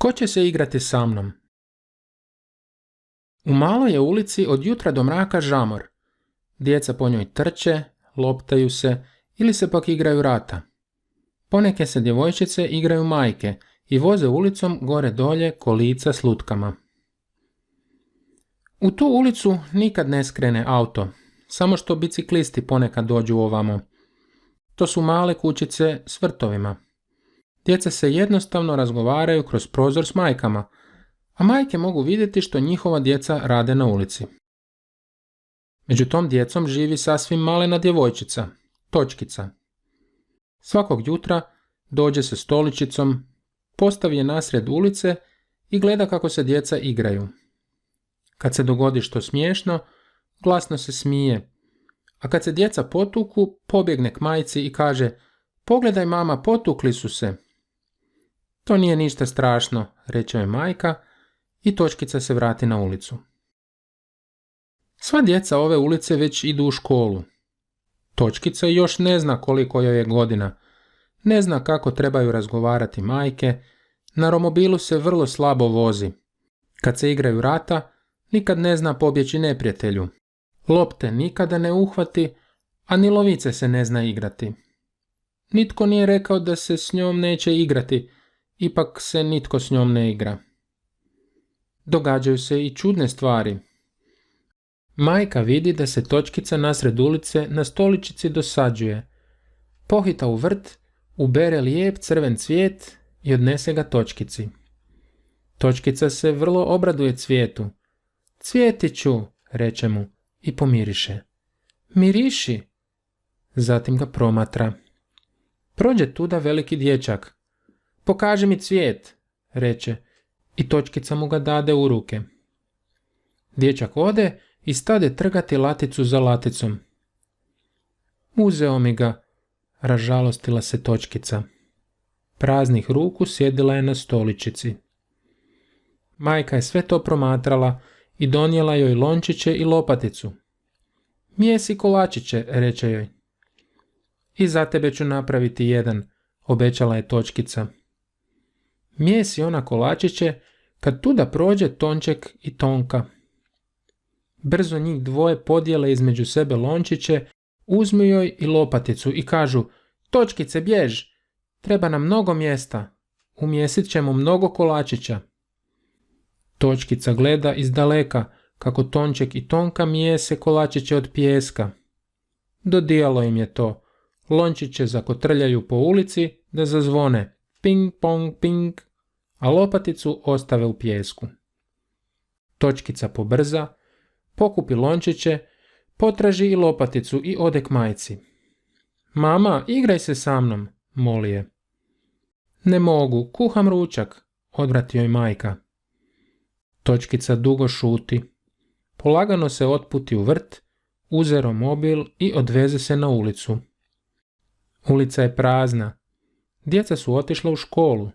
Tko će se igrati sa mnom? U maloj je ulici od jutra do mraka žamor. Djeca po njoj trče, loptaju se ili se pak igraju rata. Poneke se djevojčice igraju majke i voze ulicom gore dolje kolica s lutkama. U tu ulicu nikad ne skrene auto, samo što biciklisti ponekad dođu ovamo. To su male kućice s vrtovima. Djeca se jednostavno razgovaraju kroz prozor s majkama, a majke mogu vidjeti što njihova djeca rade na ulici. Među tom djecom živi sasvim malena djevojčica, Točkica. Svakog jutra dođe se stoličicom, postavi je nasred ulice i gleda kako se djeca igraju. Kad se dogodi što smiješno, glasno se smije, a kad se djeca potuku, pobjegne k majci i kaže: "Pogledaj mama, potukli su se." "To nije ništa strašno," reče joj majka i Točkica se vrati na ulicu. Sva djeca ove ulice već idu u školu. Točkica još ne zna koliko joj je godina, ne zna kako trebaju razgovarati majke, na romobilu se vrlo slabo vozi. Kad se igraju rata, nikad ne zna pobjeći neprijatelju. Lopte nikada ne uhvati, a ni lovice se ne zna igrati. Nitko nije rekao da se s njom neće igrati, ipak se nitko s njom ne igra. Događaju se i čudne stvari. Majka vidi da se Točkica nasred ulice na stoličici dosađuje. Pohita u vrt, ubere lijep crven cvijet i odnese ga Točkici. Točkica se vrlo obraduje cvijetu. "Cvjetiću," reče mu i pomiriše. "Miriši." Zatim ga promatra. Prođe tuda veliki dječak. "Pokaži mi cvijet," reče i Točkica mu ga dade u ruke. Dječak ode i stade trgati laticu za laticom. "Uzeo mi ga," ražalostila se Točkica. Praznih ruku sjedila je na stoličici. Majka je sve to promatrala i donijela joj lončiće i lopaticu. "Mijesi kolačiće," reče joj. "I za tebe ću napraviti jedan," obećala je Točkica. Mijesi ona kolačiće kad tuda prođe Tonček i Tonka. Brzo njih dvoje podijele između sebe lončiće, uzmu joj i lopaticu i kažu: "Točkice, bjež, treba nam mnogo mjesta, umjesit ćemo mnogo kolačića." Točkica gleda iz daleka kako Tonček i Tonka mijese kolačiće od pijeska. Dodijalo im je to. Lončiće zakotrljaju po ulici da zazvone ping pong ping, a lopaticu ostave u pijesku. Točkica pobrza, pokupi lončiće, potraži i lopaticu i ode k majci. "Mama, igraj se sa mnom," moli je. "Ne mogu, kuham ručak," odvrati joj majka. Točkica dugo šuti. Polagano se otputi u vrt, uze romobil i odveze se na ulicu. Ulica je prazna. Djeca su otišla u školu.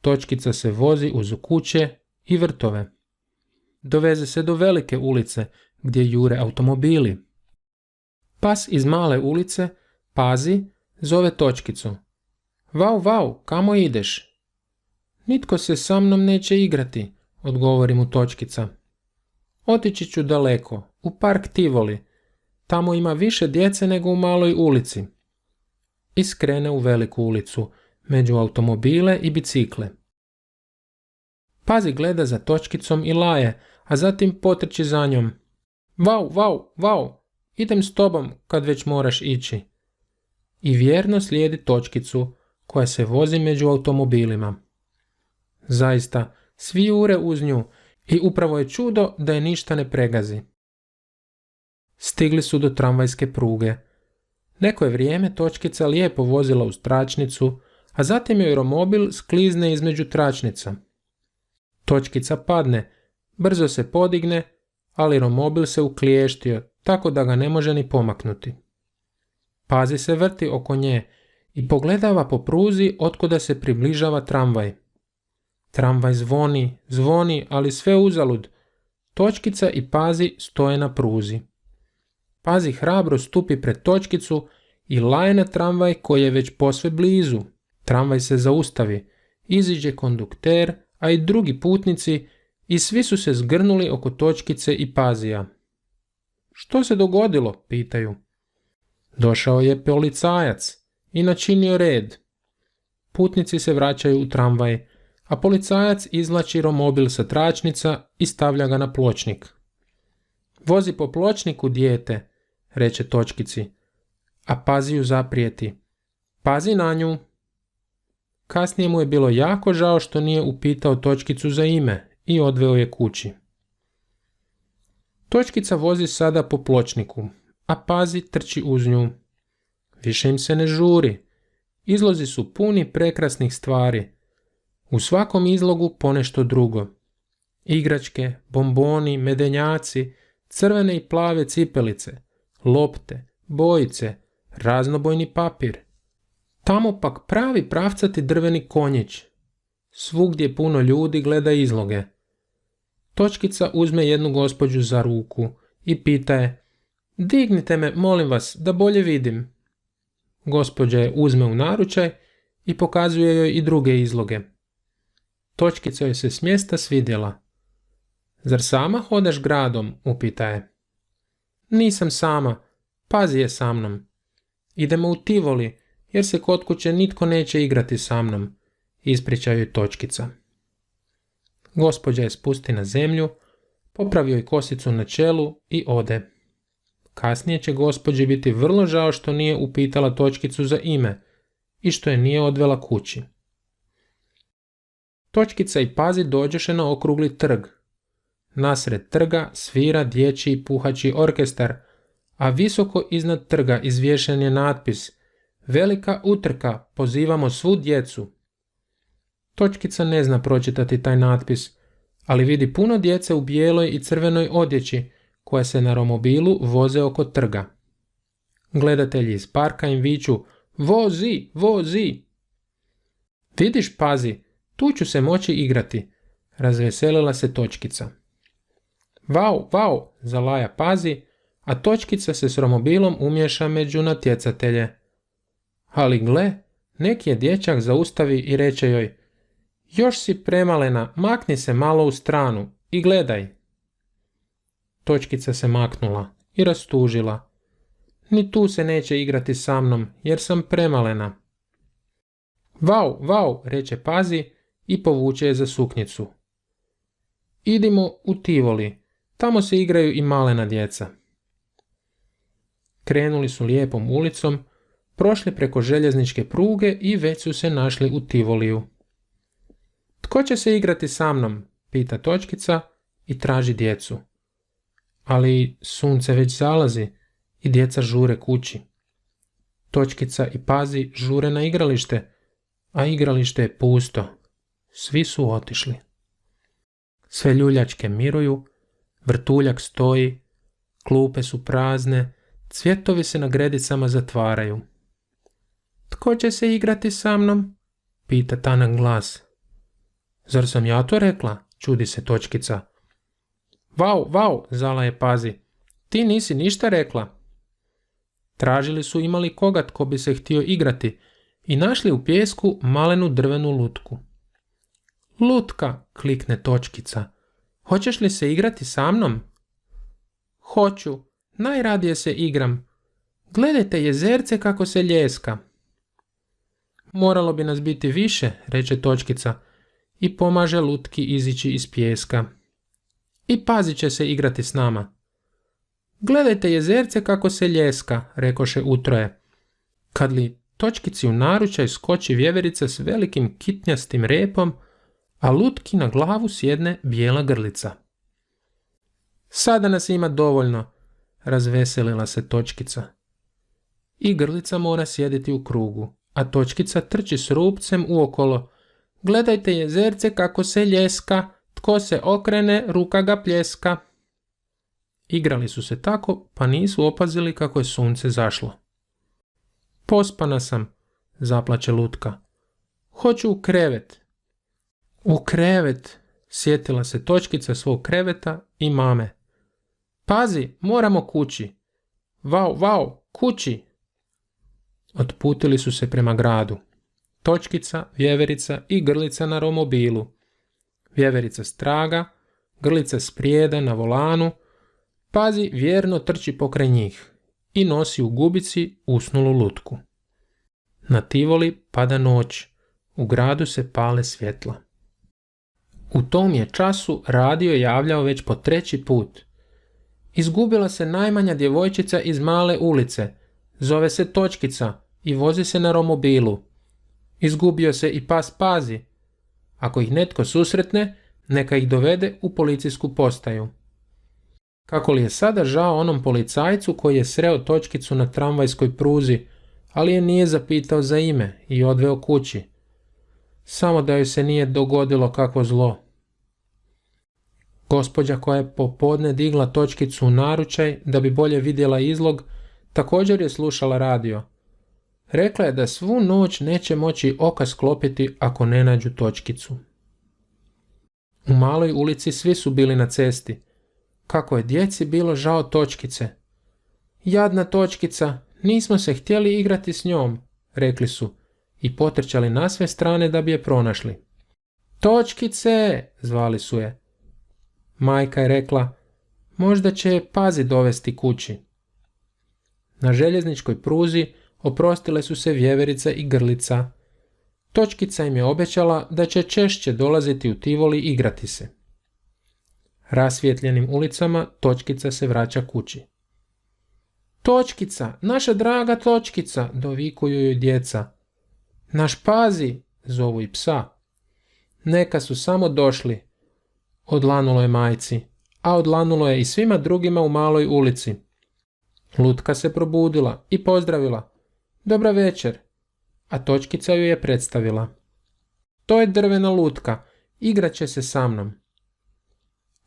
Točkica se vozi uz kuće i vrtove. Doveze se do velike ulice gdje jure automobili. Pas iz male ulice, Pazi, zove Točkicu. "Vau, vau, kamo ideš?" "Nitko se sa mnom neće igrati," odgovori mu Točkica. "Otići ću daleko, u park Tivoli. Tamo ima više djece nego u maloj ulici." I skrene u veliku ulicu, među automobile i bicikle. Pazi gleda za Točkicom i laje, a zatim potrči za njom. "Vau, vau, vau, idem s tobom kad već moraš ići." I vjerno slijedi Točkicu koja se vozi među automobilima. Zaista, svi jure uz nju i upravo je čudo da je ništa ne pregazi. Stigli su do tramvajske pruge. Neko je vrijeme Točkica lijepo vozila uz tračnicu, a zatim joj romobil sklizne između tračnica. Točkica padne, brzo se podigne, ali romobil se uklještio, tako da ga ne može ni pomaknuti. Pazi se vrti oko nje i pogledava po pruzi otkuda se približava tramvaj. Tramvaj zvoni, zvoni, ali sve uzalud. Točkica i Pazi stoje na pruzi. Pazi hrabro stupi pred Točkicu i laje na tramvaj koji je već posve blizu. Tramvaj se zaustavi, iziđe kondukter, a i drugi putnici, i svi su se zgrnuli oko Točkice i Pazija. Što se dogodilo? Pitaju. Došao je policajac i načinio red. Putnici se vraćaju u tramvaj, a policajac izvlači romobil sa tračnica i stavlja ga na pločnik. Vozi po pločniku, dijete, reče Točkici, a Paziju zaprijeti. Pazi na nju. Kasnije mu je bilo jako žao što nije upitao Točkicu za ime i odveo je kući. Točkica vozi sada po pločniku, a Pazi trči uz nju. Više im se ne žuri. Izlozi su puni prekrasnih stvari. U svakom izlogu ponešto drugo. Igračke, bomboni, medenjaci, crvene i plave cipelice, lopte, bojice, raznobojni papir. Tamo pak pravi pravcati drveni konjić. Svugdje puno ljudi gleda izloge. Točkica uzme jednu gospođu za ruku i pita je: dignite me, molim vas, da bolje vidim. Gospođa je uzme u naručaj i pokazuje joj i druge izloge. Točkica joj se s mjesta svidjela. Zar sama hodeš gradom? Upita je. Nisam sama, Pazi je sa mnom. Idemo u Tivoli, jer se kod kuće nitko neće igrati sa mnom, ispriča joj Točkica. Gospođa je spusti na zemlju, popravi joj kosicu na čelu i ode. Kasnije će gospođi biti vrlo žao što nije upitala Točkicu za ime i što je nije odvela kući. Točkica i Pazi dođeše na okrugli trg. Nasred trga svira dječji puhači orkestar, a visoko iznad trga izvješen je natpis: Velika utrka, pozivamo svu djecu. Točkica ne zna pročitati taj natpis, ali vidi puno djece u bijeloj i crvenoj odjeći koja se na romobilu voze oko trga. Gledatelji iz parka im viču: vozi, vozi! Vidiš, Pazi, tu ću se moći igrati, razveselila se Točkica. Vau, vau, zalaja Pazi, a Točkica se s romobilom umješa među natjecatelje. Ali gle, neki je dječak zaustavi i reče joj: još si premalena, makni se malo u stranu i gledaj. Točkica se maknula i rastužila. Ni tu se neće igrati sa mnom, jer sam premalena. Vau, vau, reče Pazi i povuče je za suknjicu. Idimo u Tivoli, tamo se igraju i malena djeca. Krenuli su lijepom ulicom, prošli preko željezničke pruge i već su se našli u Tivoliju. Tko će se igrati sa mnom? Pita Točkica i traži djecu. Ali sunce već zalazi i djeca žure kući. Točkica i Pazi žure na igralište, a igralište je pusto. Svi su otišli. Sve ljuljačke miruju, vrtuljak stoji, klupe su prazne, cvjetovi se na gredicama zatvaraju. Tko će se igrati sa mnom? Pita tanak glas. Zar sam ja to rekla? Čudi se Točkica. Vau, vau, zalaje Pazi. Ti nisi ništa rekla. Tražili su imali koga tko bi se htio igrati i našli u pijesku malenu drvenu lutku. Lutka, klikne Točkica. Hoćeš li se igrati sa mnom? Hoću, najradije se igram. Gledajte jezerce kako se ljeska. Moralo bi nas biti više, reče Točkica i pomaže lutki izići iz pijeska. I Pazi će se igrati s nama. Gledajte jezerce kako se ljeska, rekoše utroje. Kad li Točkici u naručaj skoči vjeverica s velikim kitnjastim repom, a lutki na glavu sjedne bijela grlica. Sada nas ima dovoljno, razveselila se Točkica. I grlica mora sjediti u krugu, a Točkica trči s rupcem uokolo. Gledajte jezerce kako se ljeska, tko se okrene, ruka ga pljeska. Igrali su se tako, pa nisu opazili kako je sunce zašlo. Pospana sam, zaplače lutka. Hoću u krevet. U krevet, sjetila se Točkica svog kreveta i mame. Pazi, moramo kući. Vau, vau, kući. Otputili su se prema gradu. Točkica, vjeverica i grlica na romobilu. Vjeverica straga, Grlica sprijeda na volanu, Pazi vjerno trči pokraj njih i nosi u gubici usnulu lutku. Na Tivoli pada noć, u gradu se pale svjetla. U tom je času radio javljao već po 3. put. Izgubila se najmanja djevojčica iz male ulice, zove se Točkica i vozi se na romobilu. Izgubio se i pas Pazi. Ako ih netko susretne, neka ih dovede u policijsku postaju. Kako li je sada žao onom policajcu koji je sreo Točkicu na tramvajskoj pruzi, ali je nije zapitao za ime i odveo kući. Samo da joj se nije dogodilo kakvo zlo. Gospođa koja je popodne digla Točkicu u naručaj da bi bolje vidjela izlog, također je slušala radio. Rekla je da svu noć neće moći oka sklopiti ako ne nađu Točkicu. U maloj ulici svi su bili na cesti. Kako je djeci bilo žao Točkice. Jadna Točkica, nismo se htjeli igrati s njom, rekli su i potrčali na sve strane da bi je pronašli. Točkice, zvali su je. Majka je rekla, možda će je Pazi dovesti kući. Na željezničkoj pruzi oprostile su se Vjeverica i Grlica. Točkica im je obećala da će češće dolaziti u Tivoli igrati se. Rasvijetljenim ulicama Točkica se vraća kući. Točkica, naša draga Točkica, dovikuju joj djeca. Naš Pazi, zovu i psa. Neka su samo došli, odlanulo je majci, a odlanulo je i svima drugima u maloj ulici. Lutka se probudila i pozdravila. Dobra večer, a Točkica ju je predstavila. To je drvena lutka, igrat će se sa mnom.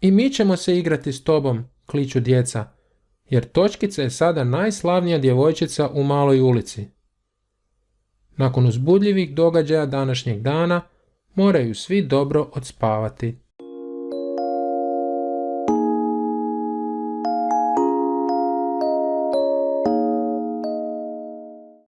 I mi ćemo se igrati s tobom, kliču djeca, jer Točkica je sada najslavnija djevojčica u maloj ulici. Nakon uzbudljivih događaja današnjeg dana moraju svi dobro odspavati.